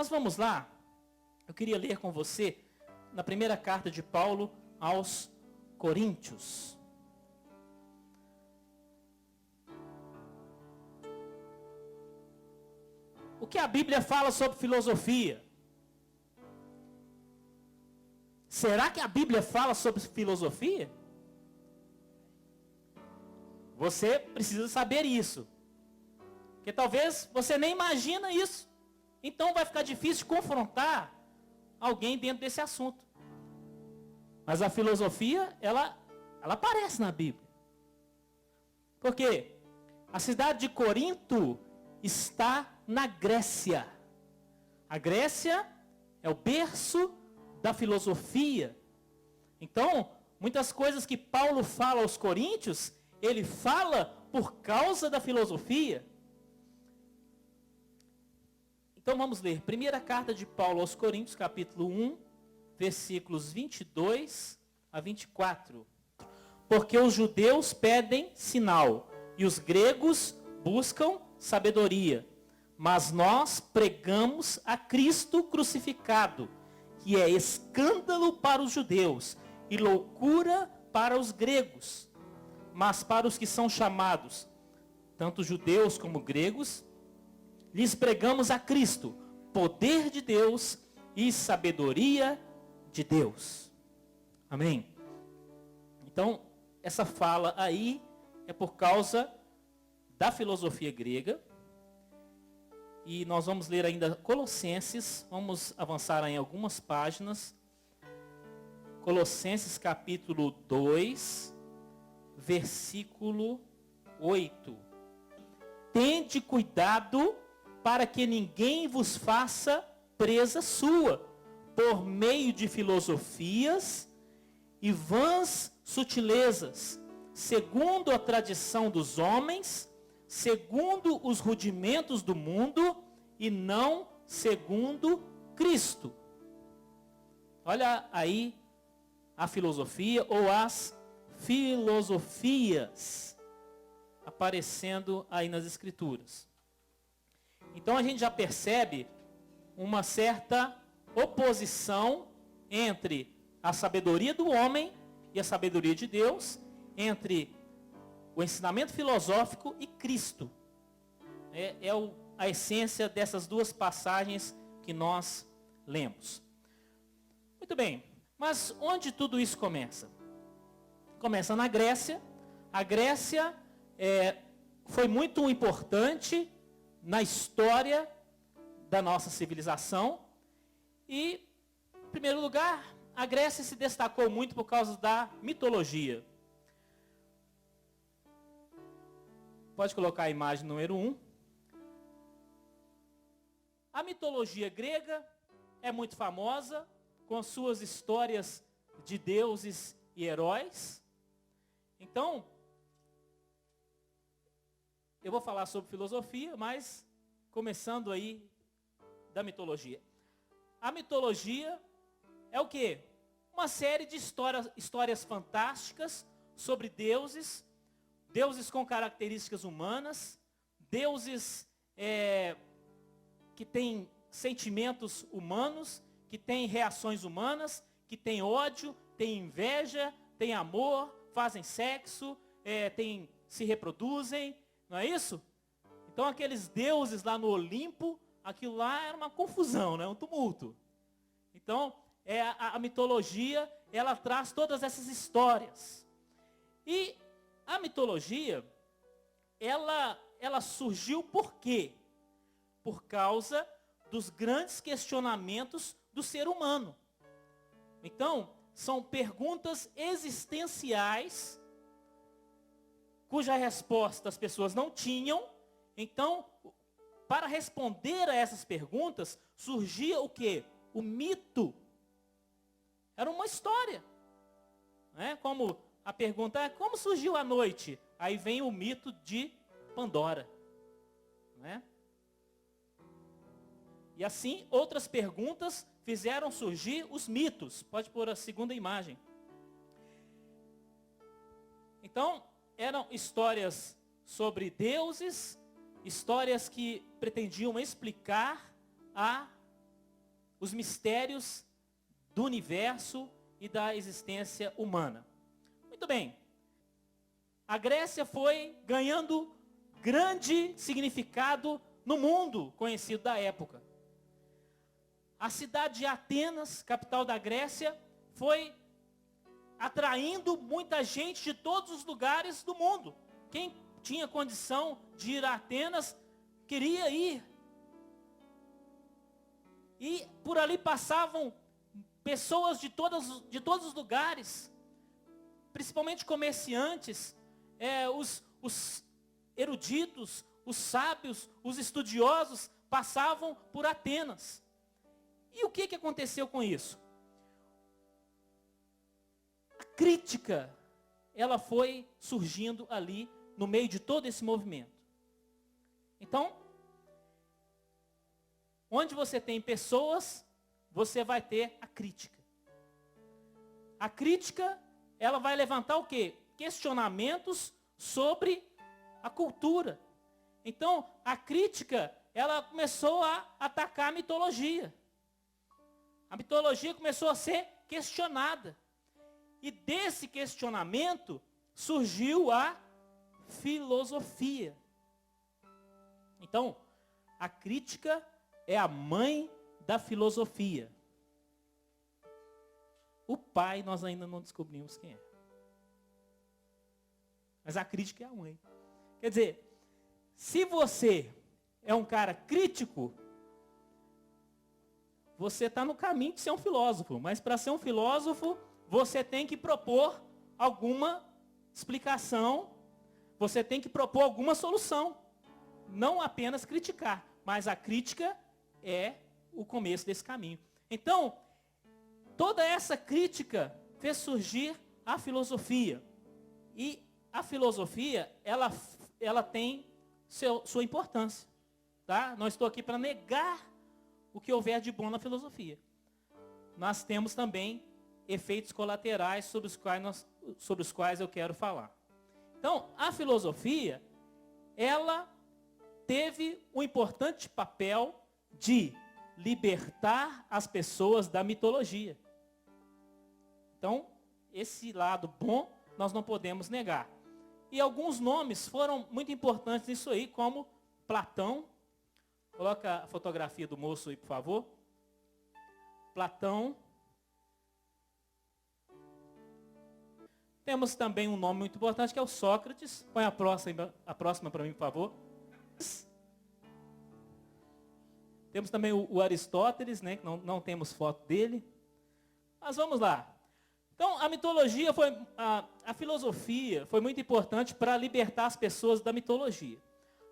Mas vamos lá. Eu queria ler com você na primeira carta de Paulo aos Coríntios. O que a Bíblia fala sobre filosofia? Será que a Bíblia fala sobre filosofia? Você precisa saber isso. Porque talvez você nem imagina isso. Então vai ficar difícil confrontar alguém dentro desse assunto. Mas a filosofia, ela aparece na Bíblia. Por quê? A cidade de Corinto está na Grécia. A Grécia é o berço da filosofia. Então, muitas coisas que Paulo fala aos coríntios, ele fala por causa da filosofia. Então vamos ler. Primeira carta de Paulo aos Coríntios, capítulo 1, versículos 22 a 24. Porque os judeus pedem sinal e os gregos buscam sabedoria. Mas nós pregamos a Cristo crucificado, que é escândalo para os judeus e loucura para os gregos. Mas para os que são chamados, tanto judeus como gregos, lhes pregamos a Cristo, poder de Deus e sabedoria de Deus. Amém? Então, essa fala aí é por causa da filosofia grega. E nós vamos ler ainda Colossenses, vamos avançar em algumas páginas. Colossenses capítulo 2, versículo 8. Tende cuidado para que ninguém vos faça presa sua, por meio de filosofias e vãs sutilezas, segundo a tradição dos homens, segundo os rudimentos do mundo e não segundo Cristo. Olha aí a filosofia ou as filosofias aparecendo aí nas Escrituras. Então a gente já percebe uma certa oposição entre a sabedoria do homem e a sabedoria de Deus, entre o ensinamento filosófico e Cristo. A essência dessas duas passagens que nós lemos. Muito bem, mas onde tudo isso começa? Começa na Grécia. A Grécia foi muito importante na história da nossa civilização. E, em primeiro lugar, a Grécia se destacou muito por causa da mitologia. Pode colocar a imagem número 1. A mitologia grega é muito famosa, com suas histórias de deuses e heróis. Então, eu vou falar sobre filosofia, mas começando aí da mitologia. A mitologia é o quê? Uma série de histórias fantásticas sobre deuses com características humanas, deuses que têm sentimentos humanos, que têm reações humanas, que têm ódio, têm inveja, têm amor, fazem sexo, se reproduzem, não é isso? Então aqueles deuses lá no Olimpo, aquilo lá era uma confusão, né? Um tumulto. Então a mitologia, ela traz todas essas histórias. E a mitologia, ela surgiu por quê? Por causa dos grandes questionamentos do ser humano. Então, são perguntas existenciais, cuja resposta as pessoas não tinham. Então, para responder a essas perguntas, surgia o quê? O mito. Era uma história. Como a pergunta é, como surgiu a noite? Aí vem o mito de Pandora. E assim, outras perguntas fizeram surgir os mitos. Pode pôr a segunda imagem. Então, eram histórias sobre deuses, histórias que pretendiam explicar a os mistérios do universo e da existência humana. Muito bem. A Grécia foi ganhando grande significado no mundo conhecido da época. A cidade de Atenas, capital da Grécia, foi atraindo muita gente de todos os lugares do mundo. Quem tinha condição de ir a Atenas, queria ir. E por ali passavam pessoas de todos os lugares, principalmente comerciantes, os eruditos, os sábios, os estudiosos, passavam por Atenas. E o que aconteceu com isso? A crítica, ela foi surgindo ali, no meio de todo esse movimento. Então, onde você tem pessoas, você vai ter a crítica. A crítica, ela vai levantar o quê? Questionamentos sobre a cultura. Então, a crítica, ela começou a atacar a mitologia. A mitologia começou a ser questionada. E desse questionamento surgiu a filosofia. Então, a crítica é a mãe da filosofia. O pai nós ainda não descobrimos quem é. Mas a crítica é a mãe. Quer dizer, se você é um cara crítico, você está no caminho de ser um filósofo. Mas para ser um filósofo, você tem que propor alguma explicação, você tem que propor alguma solução. Não apenas criticar, mas a crítica é o começo desse caminho. Então, toda essa crítica fez surgir a filosofia. E a filosofia, ela tem sua importância. Tá? Não estou aqui para negar o que houver de bom na filosofia. Nós temos também efeitos colaterais sobre os quais eu quero falar. Então, a filosofia, ela teve um importante papel de libertar as pessoas da mitologia. Então, esse lado bom nós não podemos negar. E alguns nomes foram muito importantes nisso aí, como Platão. Coloca a fotografia do moço aí, por favor. Platão. Temos também um nome muito importante, que é o Sócrates. Põe a próxima para mim, por favor. Temos também o Aristóteles, né, que não temos foto dele. Mas vamos lá. Então, a mitologia a filosofia foi muito importante para libertar as pessoas da mitologia.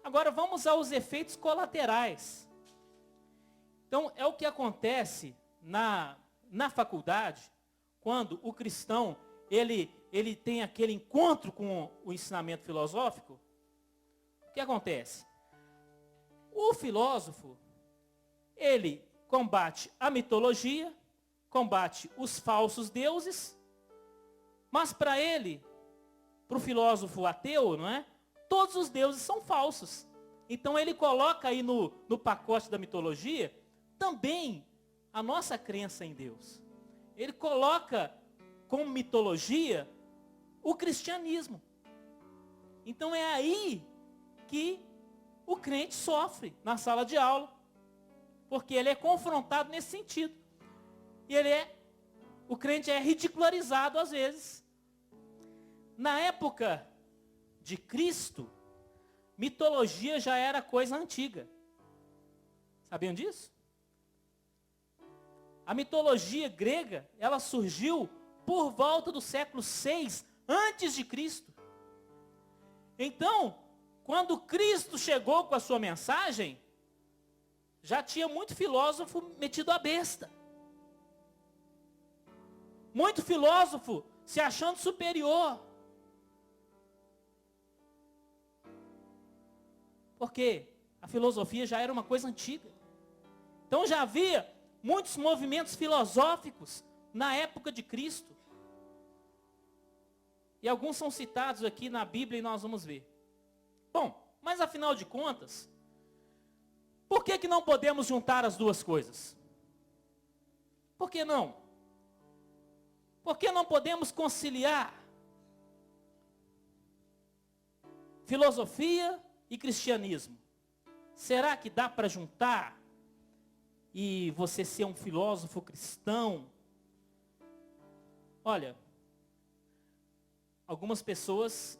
Agora, vamos aos efeitos colaterais. Então, é o que acontece na faculdade, quando o cristão, ele tem aquele encontro com o ensinamento filosófico. O que acontece? O filósofo, ele combate a mitologia, combate os falsos deuses, mas para o filósofo ateu, não é? Todos os deuses são falsos. Então ele coloca aí no pacote da mitologia também a nossa crença em Deus. Ele coloca como mitologia o cristianismo. Então é aí que o crente sofre na sala de aula. Porque ele é confrontado nesse sentido. E o crente é ridicularizado às vezes. Na época de Cristo, mitologia já era coisa antiga. Sabiam disso? A mitologia grega, ela surgiu por volta do século 6 antes de Cristo. Então, quando Cristo chegou com a sua mensagem, já tinha muito filósofo metido à besta. Muito filósofo se achando superior. Porque a filosofia já era uma coisa antiga. Então já havia muitos movimentos filosóficos na época de Cristo. E alguns são citados aqui na Bíblia e nós vamos ver. Bom, mas afinal de contas, por que não podemos juntar as duas coisas? que não? Por que não podemos conciliar filosofia e cristianismo? Será que dá para juntar e você ser um filósofo cristão? Olha, algumas pessoas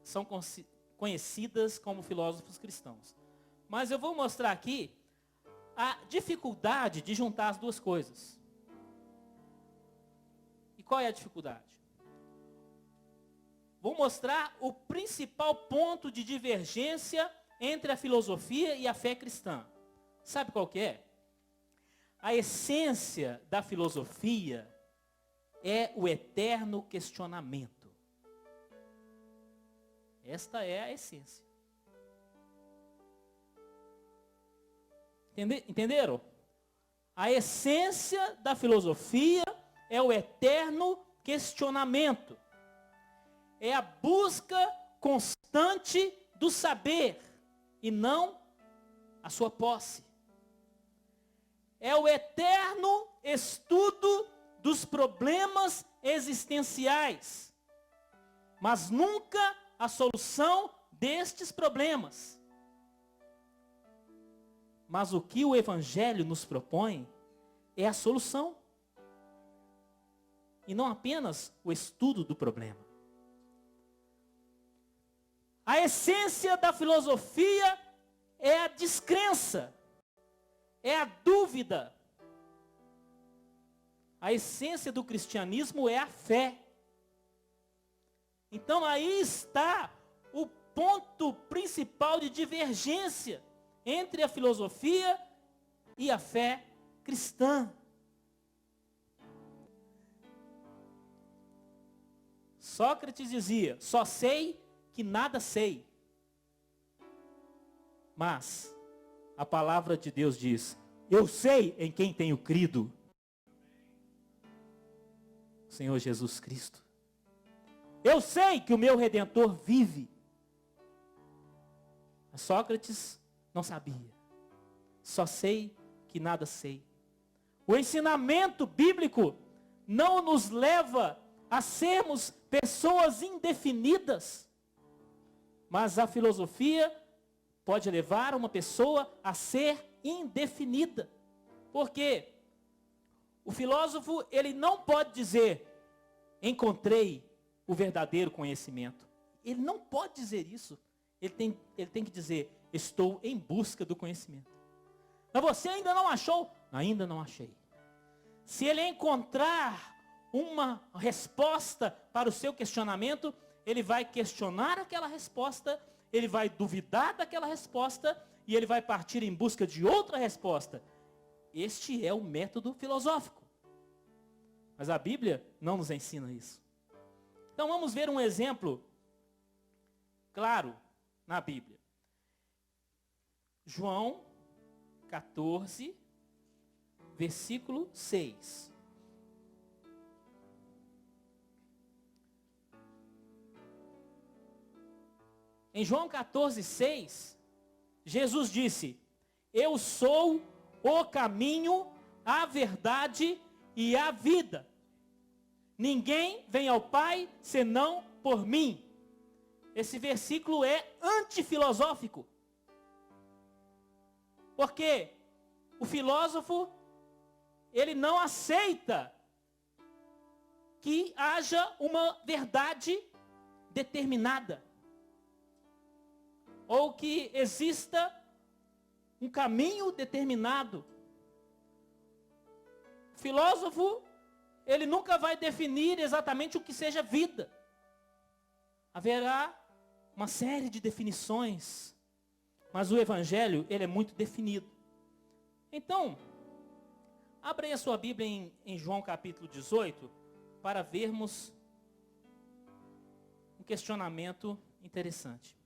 são conhecidas como filósofos cristãos. Mas eu vou mostrar aqui a dificuldade de juntar as duas coisas. E qual é a dificuldade? Vou mostrar o principal ponto de divergência entre a filosofia e a fé cristã. Sabe qual que é? A essência da filosofia é o eterno questionamento. Esta é a essência. Entenderam? A essência da filosofia é o eterno questionamento. É a busca constante do saber e não a sua posse. É o eterno estudo dos problemas existenciais, mas nunca a solução destes problemas. Mas o que o Evangelho nos propõe é a solução. E não apenas o estudo do problema. A essência da filosofia é a descrença, é a dúvida. A essência do cristianismo é a fé. Então aí está o ponto principal de divergência entre a filosofia e a fé cristã. Sócrates dizia: só sei que nada sei. Mas a palavra de Deus diz: eu sei em quem tenho crido. O Senhor Jesus Cristo. Eu sei que o meu Redentor vive. Mas Sócrates não sabia. Só sei que nada sei. O ensinamento bíblico não nos leva a sermos pessoas indefinidas. Mas a filosofia pode levar uma pessoa a ser indefinida. Por quê? O filósofo, ele não pode dizer: encontrei o verdadeiro conhecimento. Ele não pode dizer isso. Ele tem que dizer: estou em busca do conhecimento. Mas você ainda não achou? Ainda não achei. Se ele encontrar uma resposta para o seu questionamento, ele vai questionar aquela resposta, ele vai duvidar daquela resposta e ele vai partir em busca de outra resposta. Este é o método filosófico. Mas a Bíblia não nos ensina isso. Então vamos ver um exemplo claro na Bíblia. João 14, versículo 6. Em João 14, 6, Jesus disse: eu sou o caminho, a verdade e a vida. Ninguém vem ao Pai senão por mim. Esse versículo é antifilosófico. Porque o filósofo, ele não aceita que haja uma verdade determinada. Ou que exista um caminho determinado. O filósofo, ele nunca vai definir exatamente o que seja vida. Haverá uma série de definições, mas o Evangelho, ele é muito definido. Então, abra aí a sua Bíblia em João capítulo 18, para vermos um questionamento interessante.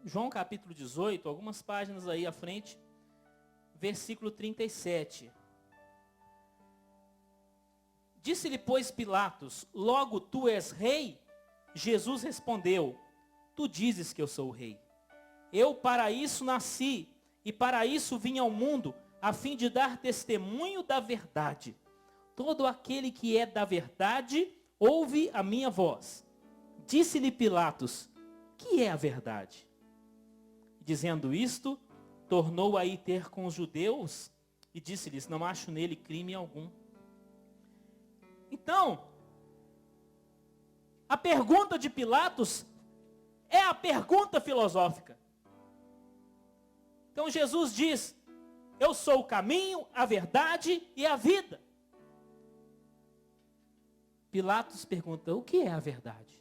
João capítulo 18, algumas páginas aí à frente, versículo 37. Disse-lhe, pois, Pilatos: logo tu és rei? Jesus respondeu: tu dizes que eu sou o rei. Eu para isso nasci, e para isso vim ao mundo, a fim de dar testemunho da verdade. Todo aquele que é da verdade, ouve a minha voz. Disse-lhe Pilatos, que é a verdade? Dizendo isto, tornou a ir ter com os judeus e disse-lhes, não acho nele crime algum. Então, a pergunta de Pilatos é a pergunta filosófica. Então Jesus diz, eu sou o caminho, a verdade e a vida. Pilatos pergunta, o que é a verdade?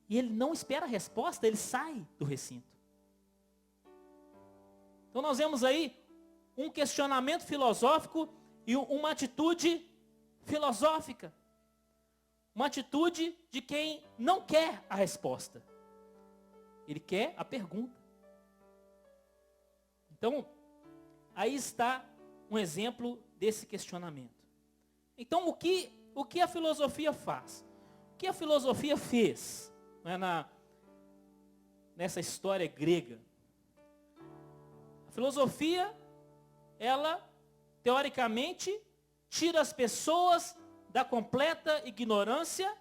E ele não espera a resposta, ele sai do recinto. Então nós vemos aí um questionamento filosófico e uma atitude filosófica. Uma atitude de quem não quer a resposta. Ele quer a pergunta. Então, aí está um exemplo desse questionamento. Então, o que a filosofia faz? O que a filosofia fez, não é, nessa história grega? A filosofia, ela, teoricamente, tira as pessoas da completa ignorância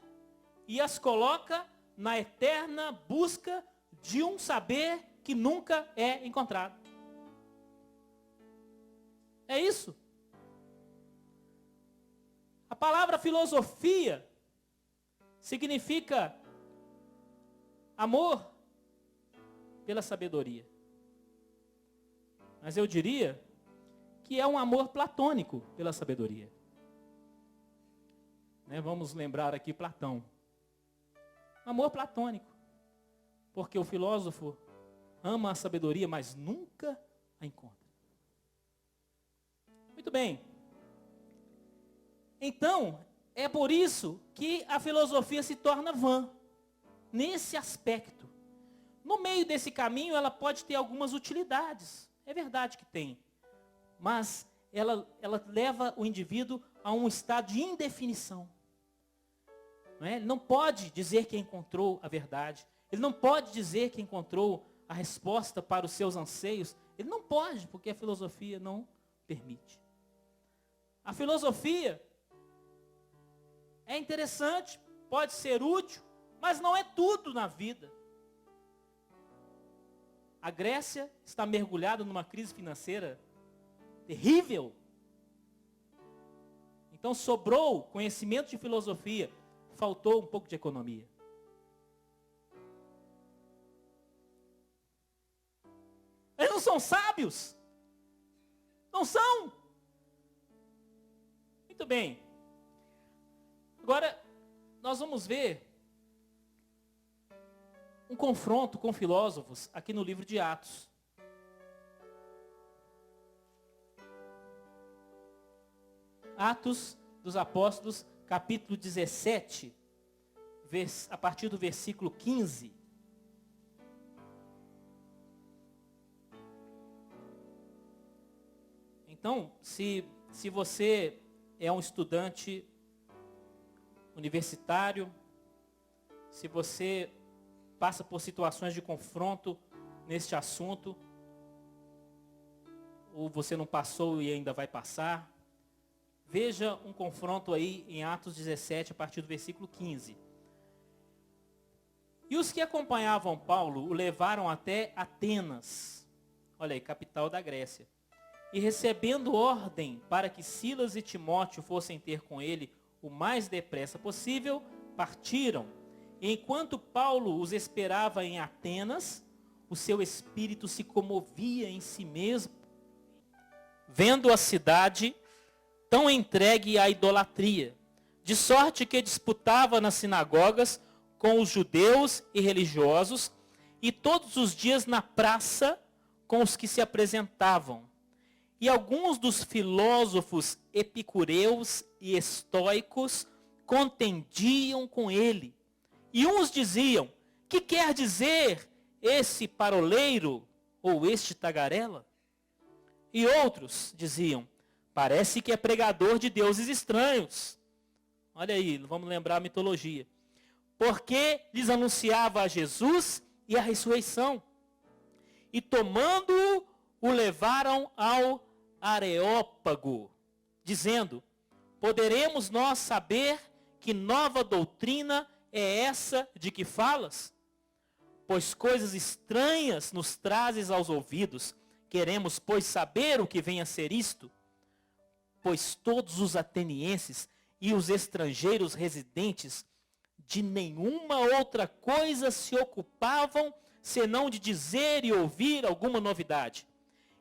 e as coloca na eterna busca de um saber que nunca é encontrado. É isso. A palavra filosofia significa amor pela sabedoria. Mas eu diria que é um amor platônico pela sabedoria. Vamos lembrar aqui Platão. Amor platônico. Porque o filósofo ama a sabedoria, mas nunca a encontra. Muito bem. Então, é por isso que a filosofia se torna vã. Nesse aspecto. No meio desse caminho, ela pode ter algumas utilidades. É verdade que tem. Mas ela leva o indivíduo a um estado de indefinição. Ele não pode dizer que encontrou a verdade. Ele não pode dizer que encontrou a resposta para os seus anseios. Ele não pode, porque a filosofia não permite. A filosofia é interessante, pode ser útil, mas não é tudo na vida. A Grécia está mergulhada numa crise financeira terrível. Então sobrou conhecimento de filosofia, faltou um pouco de economia. Eles não são sábios. Não são. Muito bem. Agora, nós vamos ver um confronto com filósofos aqui no livro de Atos. Atos dos Apóstolos, capítulo 17, a partir do versículo 15. Então, se você é um estudante universitário, se você passa por situações de confronto neste assunto, ou você não passou e ainda vai passar, veja um confronto aí em Atos 17, a partir do versículo 15. E os que acompanhavam Paulo o levaram até Atenas, olha aí, capital da Grécia. E recebendo ordem para que Silas e Timóteo fossem ter com ele o mais depressa possível, partiram. E enquanto Paulo os esperava em Atenas, o seu espírito se comovia em si mesmo, vendo a cidade tão entregue à idolatria, de sorte que disputava nas sinagogas com os judeus e religiosos, e todos os dias na praça com os que se apresentavam. E alguns dos filósofos epicureus e estoicos contendiam com ele. E uns diziam, que quer dizer esse paroleiro ou este tagarela? E outros diziam, parece que é pregador de deuses estranhos. Olha aí, vamos lembrar a mitologia. Porque lhes anunciava a Jesus e a ressurreição. E tomando-o, o levaram ao Areópago, dizendo: poderemos nós saber que nova doutrina é essa de que falas? Pois coisas estranhas nos trazes aos ouvidos. Queremos, pois, saber o que vem a ser isto. Pois todos os atenienses e os estrangeiros residentes de nenhuma outra coisa se ocupavam, senão de dizer e ouvir alguma novidade.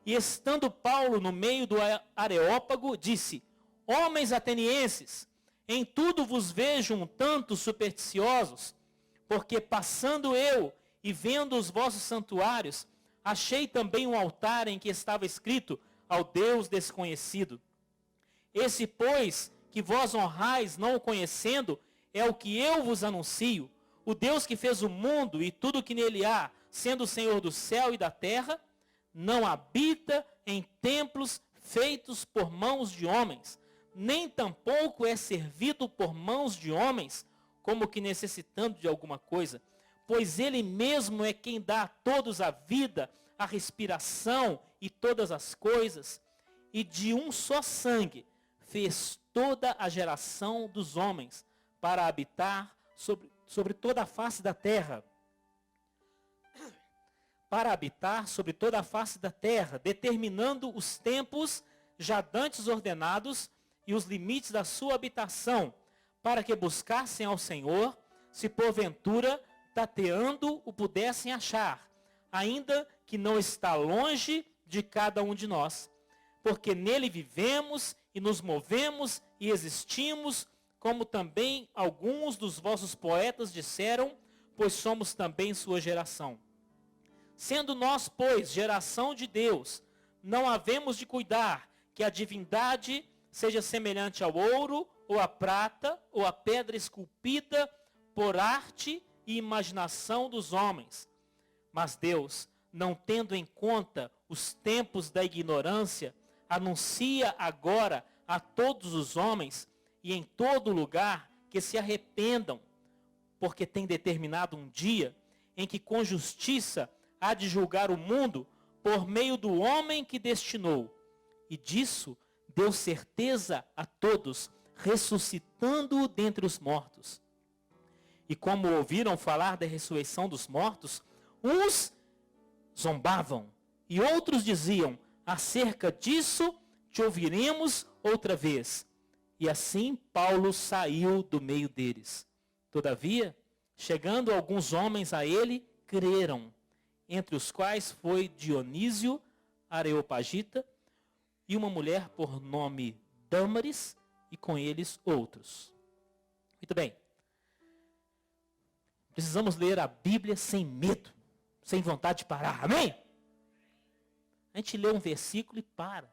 E estando Paulo no meio do Areópago, disse: homens atenienses, em tudo vos vejo um tanto supersticiosos, porque passando eu e vendo os vossos santuários, achei também um altar em que estava escrito: ao Deus desconhecido. Esse, pois, que vós honrais não o conhecendo, é o que eu vos anuncio: o Deus que fez o mundo e tudo o que nele há, sendo o Senhor do céu e da terra, não habita em templos feitos por mãos de homens, nem tampouco é servido por mãos de homens, como que necessitando de alguma coisa, pois ele mesmo é quem dá a todos a vida, a respiração e todas as coisas, e de um só sangue fez toda a geração dos homens, para habitar sobre toda a face da terra. Para habitar sobre toda a face da terra, determinando os tempos já dantes ordenados e os limites da sua habitação, para que buscassem ao Senhor, se porventura tateando o pudessem achar, ainda que não está longe de cada um de nós, porque nele vivemos e nos movemos e existimos, como também alguns dos vossos poetas disseram, pois somos também sua geração. Sendo nós, pois, geração de Deus, não havemos de cuidar que a divindade seja semelhante ao ouro, ou à prata, ou à pedra esculpida por arte e imaginação dos homens. Mas Deus, não tendo em conta os tempos da ignorância, anuncia agora a todos os homens e em todo lugar que se arrependam, porque tem determinado um dia em que com justiça há de julgar o mundo por meio do homem que destinou. E disso deu certeza a todos, ressuscitando-o dentre os mortos. E como ouviram falar da ressurreição dos mortos, uns zombavam e outros diziam: acerca disso te ouviremos outra vez. E assim Paulo saiu do meio deles. Todavia, chegando alguns homens a ele, creram, entre os quais foi Dionísio Areopagita e uma mulher por nome Dâmaris, e com eles outros. Muito bem. Precisamos ler a Bíblia sem medo, sem vontade de parar. Amém? A gente lê um versículo e para.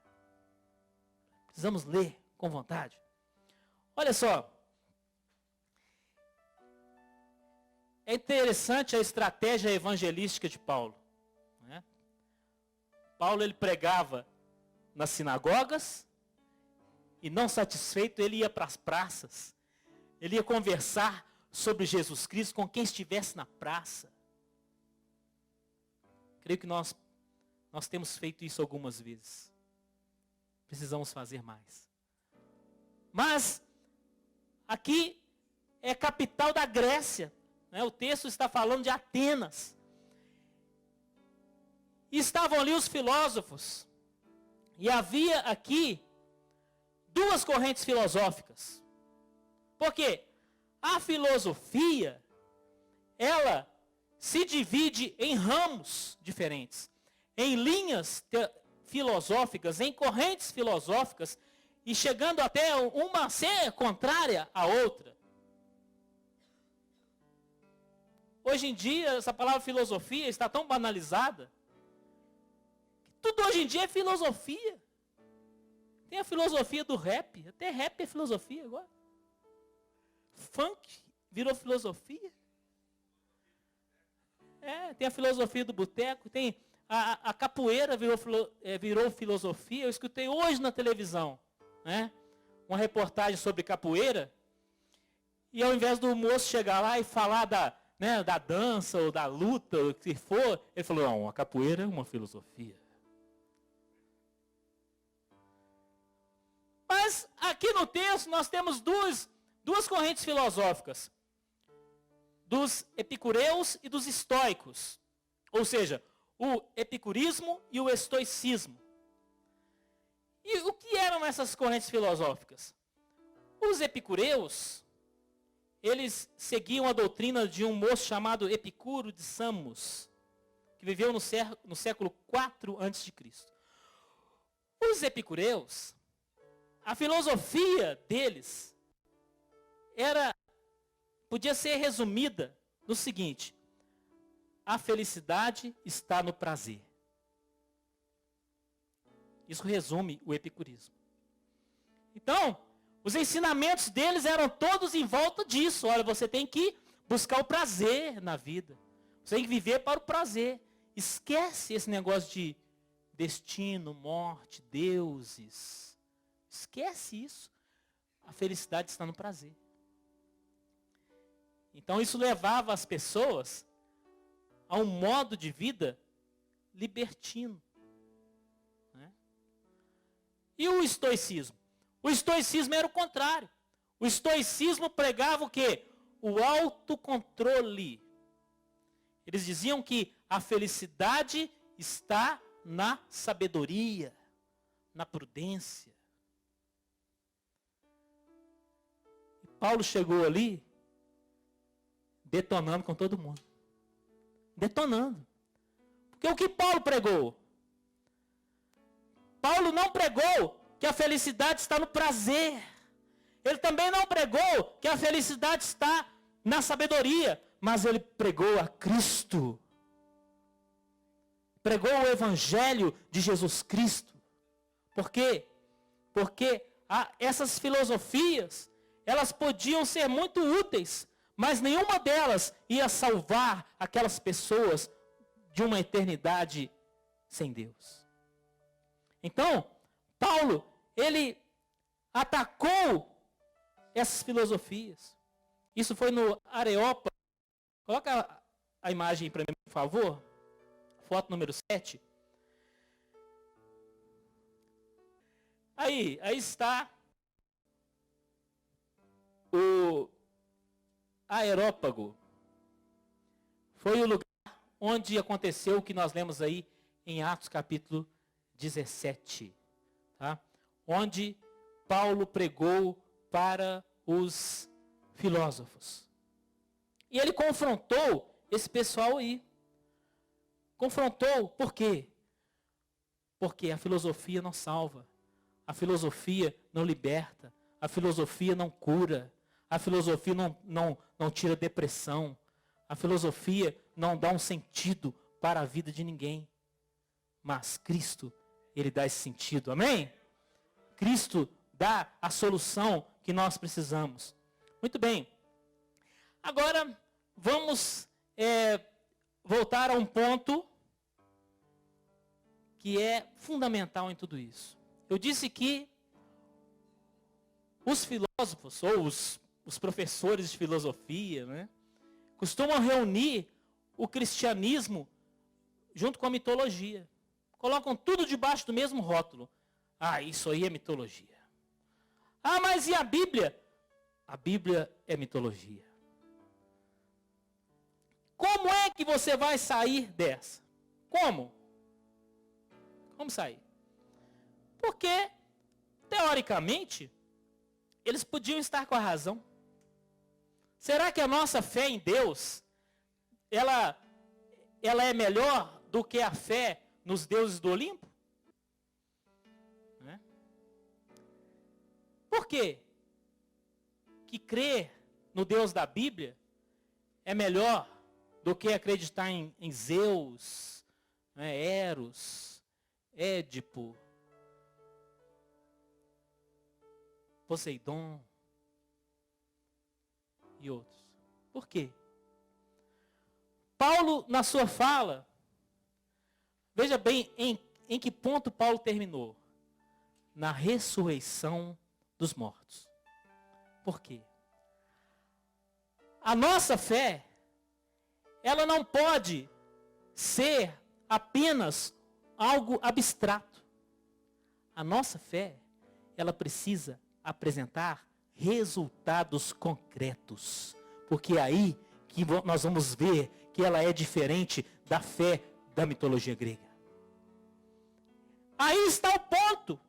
Precisamos ler com vontade. Olha só. É interessante a estratégia evangelística de Paulo. Né? Paulo, ele pregava nas sinagogas e, não satisfeito, ele ia para as praças. Ele ia conversar sobre Jesus Cristo com quem estivesse na praça. Creio que nós temos feito isso algumas vezes. Precisamos fazer mais. Mas aqui é capital da Grécia. O texto está falando de Atenas. E estavam ali os filósofos. E havia aqui duas correntes filosóficas. Por quê? A filosofia, ela se divide em ramos diferentes, em linhas filosóficas, em correntes filosóficas, e chegando até uma ser contrária à outra. Hoje em dia, essa palavra filosofia está tão banalizada, que tudo hoje em dia é filosofia. Tem a filosofia do rap, até rap é filosofia agora. Funk virou filosofia. Tem a filosofia do boteco, tem a capoeira virou filosofia. Eu escutei hoje na televisão, uma reportagem sobre capoeira, e ao invés do moço chegar lá e falar da dança ou da luta, ou o que for, ele falou: não, a capoeira é uma filosofia. Mas aqui no texto nós temos duas correntes filosóficas. Dos epicureus e dos estoicos. Ou seja, o epicurismo e o estoicismo. E o que eram essas correntes filosóficas? Os epicureus, eles seguiam a doutrina de um moço chamado Epicuro de Samos, que viveu no século 4 a.C. Os epicureus, a filosofia deles podia ser resumida no seguinte: a felicidade está no prazer. Isso resume o epicurismo. Então, os ensinamentos deles eram todos em volta disso. Olha, você tem que buscar o prazer na vida. Você tem que viver para o prazer. Esquece esse negócio de destino, morte, deuses. Esquece isso. A felicidade está no prazer. Então isso levava as pessoas a um modo de vida libertino. Né? E o estoicismo? O estoicismo era o contrário. O estoicismo pregava o quê? O autocontrole. Eles diziam que a felicidade está na sabedoria, na prudência. E Paulo chegou ali detonando com todo mundo. Detonando. Porque o que Paulo pregou? Paulo não pregou que a felicidade está no prazer. Ele também não pregou que a felicidade está na sabedoria. Mas ele pregou a Cristo. Pregou o Evangelho de Jesus Cristo. Por quê? Porque essas filosofias, elas podiam ser muito úteis, mas nenhuma delas ia salvar aquelas pessoas de uma eternidade sem Deus. Então, Paulo, ele atacou essas filosofias. Isso foi no Areópago. Coloca a imagem para mim, por favor. Foto número 7. Aí está o Areópago. Foi o lugar onde aconteceu o que nós lemos aí em Atos capítulo 17. Tá? Onde Paulo pregou para os filósofos. E ele confrontou esse pessoal aí. Confrontou, por quê? Porque a filosofia não salva. A filosofia não liberta. A filosofia não cura. A filosofia não tira depressão. A filosofia não dá um sentido para a vida de ninguém. Mas Cristo, Ele dá esse sentido. Amém? Cristo dá a solução que nós precisamos. Muito bem. Agora, vamos voltar a um ponto que é fundamental em tudo isso. Eu disse que os filósofos, ou os professores de filosofia, né, costumam reunir o cristianismo junto com a mitologia. Colocam tudo debaixo do mesmo rótulo. Ah, isso aí é mitologia. Ah, mas e a Bíblia? A Bíblia é mitologia. Como é que você vai sair dessa? Como? Como sair? Porque, teoricamente, eles podiam estar com a razão. Será que a nossa fé em Deus, ela é melhor do que a fé nos deuses do Olimpo? Né? Por quê? Que crer no Deus da Bíblia é melhor do que acreditar em Zeus, né, Eros, Édipo, Poseidon e outros. Por quê? Paulo, na sua fala, veja bem em que ponto Paulo terminou. Na ressurreição dos mortos. Por quê? A nossa fé, ela não pode ser apenas algo abstrato. A nossa fé, ela precisa apresentar resultados concretos. Porque é aí que nós vamos ver que ela é diferente da fé da mitologia grega. Aí está o ponto.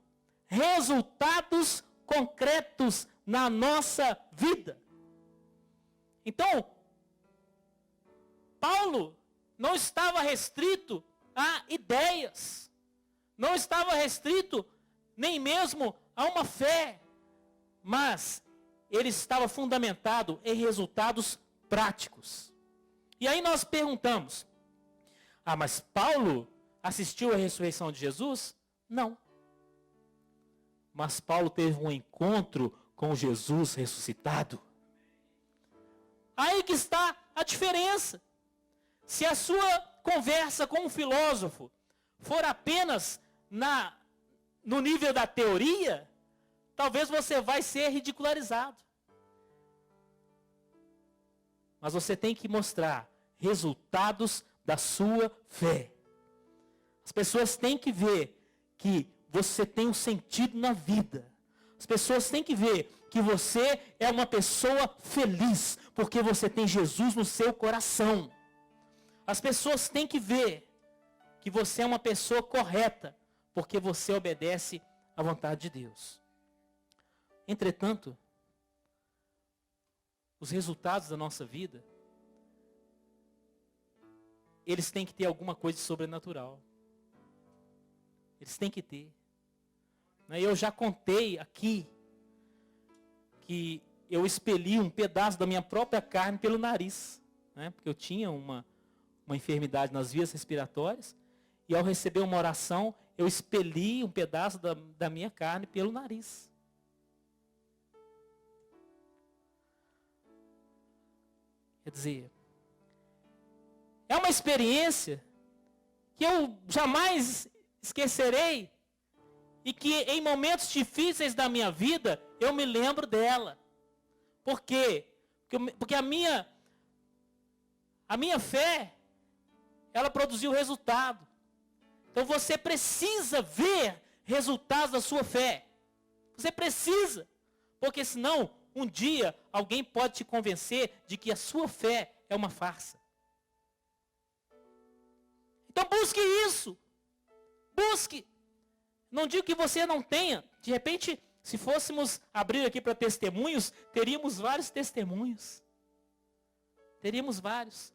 Resultados concretos na nossa vida. Então, Paulo não estava restrito a ideias. Não estava restrito nem mesmo a uma fé. Mas ele estava fundamentado em resultados práticos. E aí nós perguntamos: mas Paulo assistiu à ressurreição de Jesus? Não. Mas Paulo teve um encontro com Jesus ressuscitado. Aí que está a diferença. Se a sua conversa com um filósofo for apenas no nível da teoria, talvez você vai ser ridicularizado. Mas você tem que mostrar resultados da sua fé. As pessoas têm que ver que você tem um sentido na vida. As pessoas têm que ver que você é uma pessoa feliz, porque você tem Jesus no seu coração. As pessoas têm que ver que você é uma pessoa correta, porque você obedece à vontade de Deus. Entretanto, os resultados da nossa vida, eles têm que ter alguma coisa de sobrenatural. Eles têm que ter. Eu já contei aqui que eu expeli um pedaço da minha própria carne pelo nariz, porque eu tinha uma enfermidade nas vias respiratórias, e ao receber uma oração, eu expeli um pedaço da minha carne pelo nariz. Quer dizer, é uma experiência que eu jamais esquecerei, e que em momentos difíceis da minha vida, eu me lembro dela. Por quê? Porque a minha fé, ela produziu resultado. Então você precisa ver resultados da sua fé. Você precisa. Porque senão, um dia, alguém pode te convencer de que a sua fé é uma farsa. Então busque isso. Busque. Não digo que você não tenha. De repente, se fôssemos abrir aqui para testemunhos, teríamos vários testemunhos. Teríamos vários.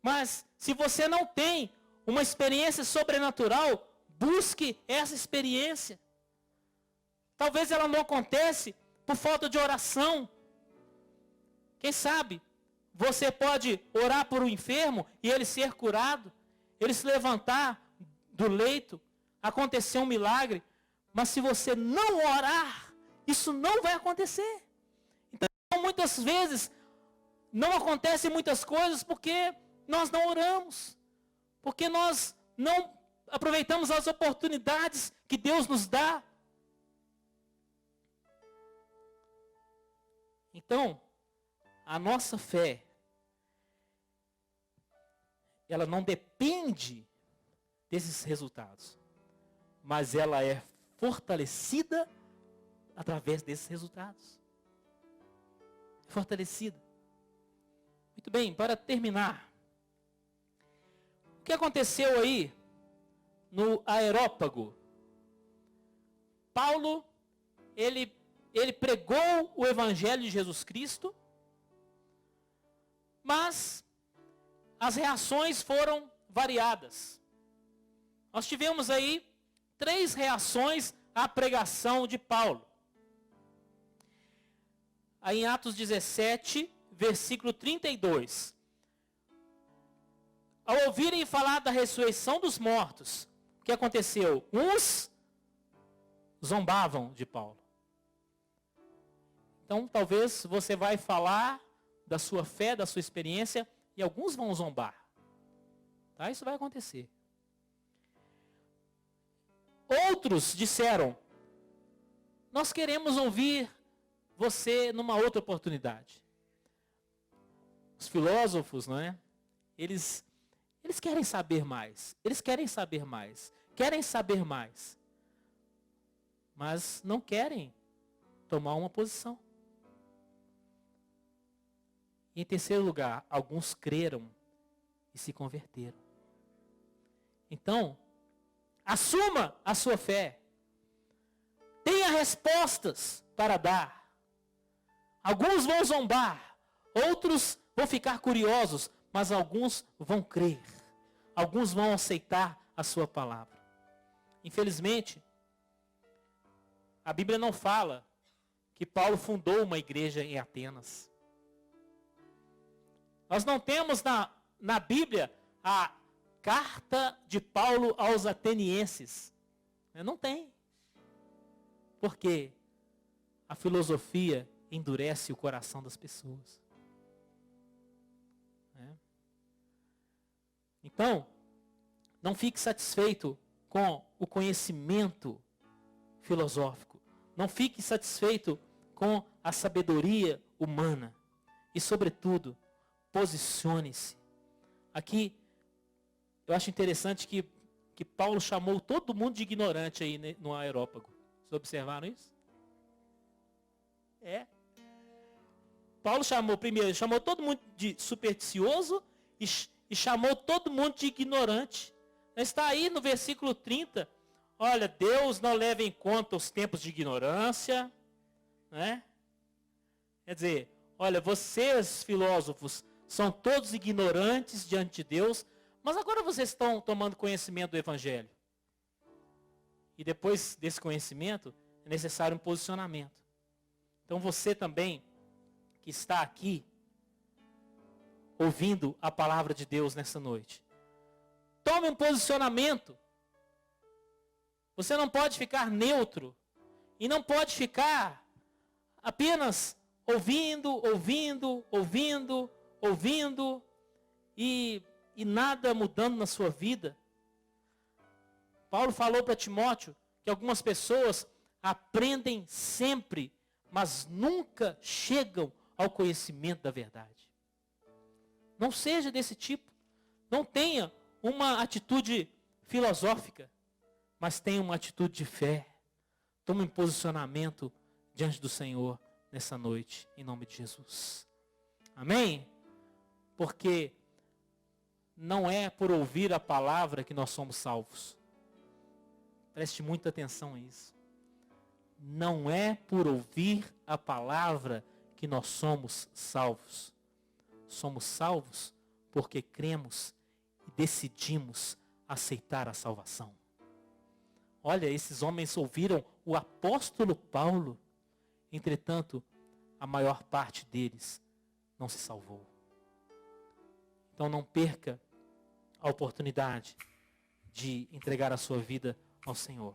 Mas, se você não tem uma experiência sobrenatural, busque essa experiência. Talvez ela não acontece por falta de oração. Quem sabe, você pode orar por um enfermo e ele ser curado, ele se levantar do leito, acontecer um milagre, mas se você não orar, isso não vai acontecer. Então, muitas vezes, não acontecem muitas coisas porque nós não oramos, porque nós não aproveitamos as oportunidades que Deus nos dá. Então, a nossa fé, ela não depende desses resultados, mas ela é fortalecida através desses resultados. Fortalecida. Muito bem, para terminar, o que aconteceu aí no Areópago? Paulo, ele pregou o Evangelho de Jesus Cristo, mas as reações foram variadas. Nós tivemos aí 3 reações à pregação de Paulo. Aí em Atos 17, versículo 32. Ao ouvirem falar da ressurreição dos mortos, o que aconteceu? Uns zombavam de Paulo. Então, talvez você vai falar da sua fé, da sua experiência, e alguns vão zombar. Tá? Isso vai acontecer. Outros disseram: nós queremos ouvir você numa outra oportunidade. Os filósofos, não é? Eles querem saber mais. Eles querem saber mais. Querem saber mais. mas não querem tomar uma posição. E em terceiro lugar, alguns creram e se converteram. Então, assuma a sua fé. Tenha respostas para dar. Alguns vão zombar, outros vão ficar curiosos, mas alguns vão crer. Alguns vão aceitar a sua palavra. Infelizmente, a Bíblia não fala que Paulo fundou uma igreja em Atenas. Nós não temos na Bíblia a carta de Paulo aos atenienses. Não tem. Porque a filosofia endurece o coração das pessoas. Então, não fique satisfeito com o conhecimento filosófico. Não fique satisfeito com a sabedoria humana. E, sobretudo, posicione-se. Aqui, eu acho interessante que Paulo chamou todo mundo de ignorante aí no Areópago. Vocês observaram isso? Paulo chamou todo mundo de supersticioso e chamou todo mundo de ignorante. Está aí no versículo 30. Olha, Deus não leva em conta os tempos de ignorância. Né? Quer dizer, olha, vocês filósofos são todos ignorantes diante de Deus, mas agora vocês estão tomando conhecimento do Evangelho. E depois desse conhecimento, é necessário um posicionamento. Então você também, que está aqui, ouvindo a palavra de Deus nessa noite, tome um posicionamento. Você não pode ficar neutro. E não pode ficar apenas ouvindo e nada mudando na sua vida. Paulo falou para Timóteo que algumas pessoas aprendem sempre, mas nunca chegam ao conhecimento da verdade. Não seja desse tipo. Não tenha uma atitude filosófica, mas tenha uma atitude de fé. Tome um posicionamento diante do Senhor nessa noite, em nome de Jesus. Amém? Porque não é por ouvir a palavra que nós somos salvos. Preste muita atenção a isso. Não é por ouvir a palavra que nós somos salvos. Somos salvos porque cremos e decidimos aceitar a salvação. Olha, esses homens ouviram o apóstolo Paulo. Entretanto, a maior parte deles não se salvou. Então não perca a oportunidade de entregar a sua vida ao Senhor.